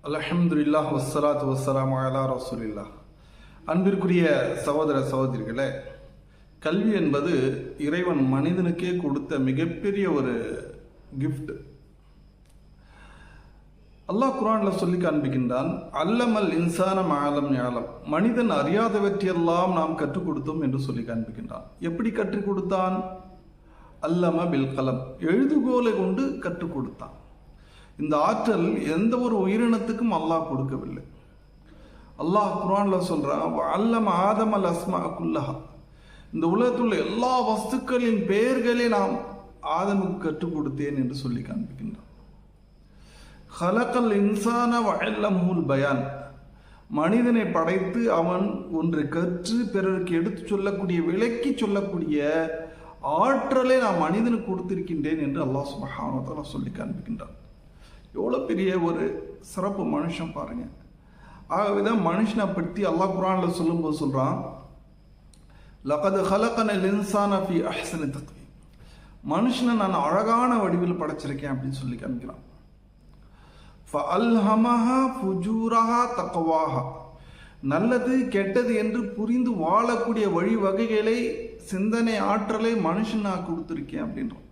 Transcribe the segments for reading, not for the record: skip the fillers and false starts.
அல்ஹம்துலில்லாஹ் வஸ்ஸலாத்து வஸ்ஸலாமு அலா ரசூலில்லாஹ். அன்பிற்குரிய சகோதர சகோதரிகளே, கல்வி என்பது இறைவன் மனிதனுக்கே கொடுத்த மிகப்பெரிய ஒரு கிஃப்ட். அல்லாஹ் குர்ஆன்ல சொல்லி காண்பிக்கின்றான், அல்லமல் இன்சான மாலம் ஞாலம், மனிதன் அறியாதவற்றையெல்லாம் நாம் கற்றுக் கொடுத்தோம் என்று சொல்லி காண்பிக்கின்றான். எப்படி கற்றுக் கொடுத்தான்? அல்லம பில் கலம், எழுதுகோலை கொண்டு கற்றுக் கொடுத்தான். இந்த ஆற்றல் எந்த ஒரு உயிரினத்துக்கும் அல்லாஹ் கொடுக்கவில்லை. அல்லாஹ் குர்ஆன்ல சொல்றான், அல்லம ஆதம் அல் அஸ்மா குல்லஹா, இந்த உலகத்துள்ள எல்லா வஸ்துக்களின் பெயர்களை நாம் ஆதமுக்கு கற்றுக் கொடுத்தேன் என்று சொல்லி காண்பிக்கின்றான். ஹலக்கல் இன்சான வஅல்லமுல் பயான், மனிதனை படைத்து அவன் ஒன்றை கற்று பிறருக்கு எடுத்து சொல்லக்கூடிய, விளக்கி சொல்லக்கூடிய ஆற்றலை நான் மனிதனுக்கு கொடுத்திருக்கின்றேன் என்று அல்லாஹ் சுப்ஹானஹு வ தஆலா சொல்லி காண்பிக்கின்றான். எவ்வளோ பெரிய ஒரு சிறப்பு மனுஷன் பாருங்க. ஆகவேதான் மனுஷனை பற்றி அல்லாஹ் குர்ஆன்ல சொல்லும்போது சொல்றான், லகத் ஹலகனல் இன்சான ஃபீ அஹ்ஸனி தக்வீம், மனுஷனை நான் அழகான வடிவில் படைச்சிருக்கேன் அப்படின்னு சொல்லி காமிக்கிறான். ஃபஅல்ஹமஹா ஃபுஜூரஹா தக்வாஹா, நல்லது கெட்டது என்று புரிந்து வாழக்கூடிய வழிவகைகளை, சிந்தனை ஆற்றலை மனுஷன் நான் கொடுத்துருக்கேன் அப்படின்றான்.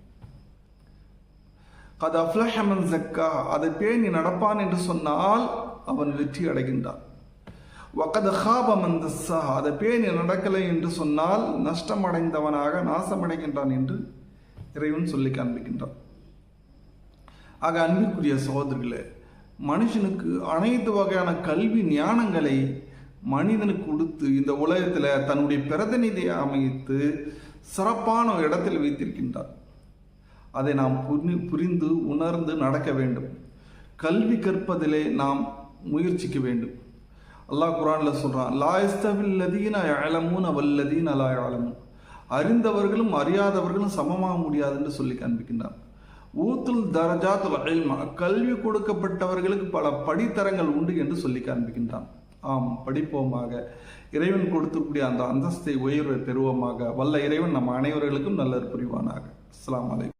கத் அஃப்லஹ மன் ஸக்கா, அதை பேணி நடப்பான் என்று சொன்னால் அவன் வெற்றி அடைகின்றான். வகத் ஹாப மன் தஸ்ஸா, அதை பேணி நடக்கலை என்று சொன்னால் நஷ்டமடைந்தவனாக நாசமடைகின்றான் என்று இறைவன் சொல்லி காண்பிக்கின்றான். ஆக அன்பிற்குரிய சகோதரர்களே, மனுஷனுக்கு அனைத்து வகையான கல்வி ஞானங்களை மனிதனுக்கு கொடுத்து இந்த உலகத்தில் தன்னுடைய பிரதிநிதியை அமைத்து சிறப்பான இடத்தில் வைத்திருக்கின்றார். அதை நாம் புரிந்து உணர்ந்து நடக்க வேண்டும். கல்வி கற்பதிலே நாம் முயற்சிக்க வேண்டும். அல்லாஹ் குர்ஆன்ல சொல்றான், லா யஸ்தவில் லதீன யஅலமூன வல்லதீன லா யஅலமூன், அறிந்தவர்களும் அறியாதவர்களும் சமமாக முடியாது என்று சொல்லி காண்பிக்கின்றான். ஊத்துல் தரஜாத்துல் இல்ம, கல்வி கொடுக்கப்பட்டவர்களுக்கு பல படித்தரங்கள் உண்டு என்று சொல்லி காண்பிக்கின்றான். ஆம், படிப்போமாக, இறைவன் கொடுக்கக்கூடிய அந்த அந்தஸ்தை உயர்வை பெறுவோமாக. வல்ல இறைவன் நம் அனைவர்களுக்கும் நல்ல புரிவானாக. அஸ்ஸலாமு அலைக்கும்.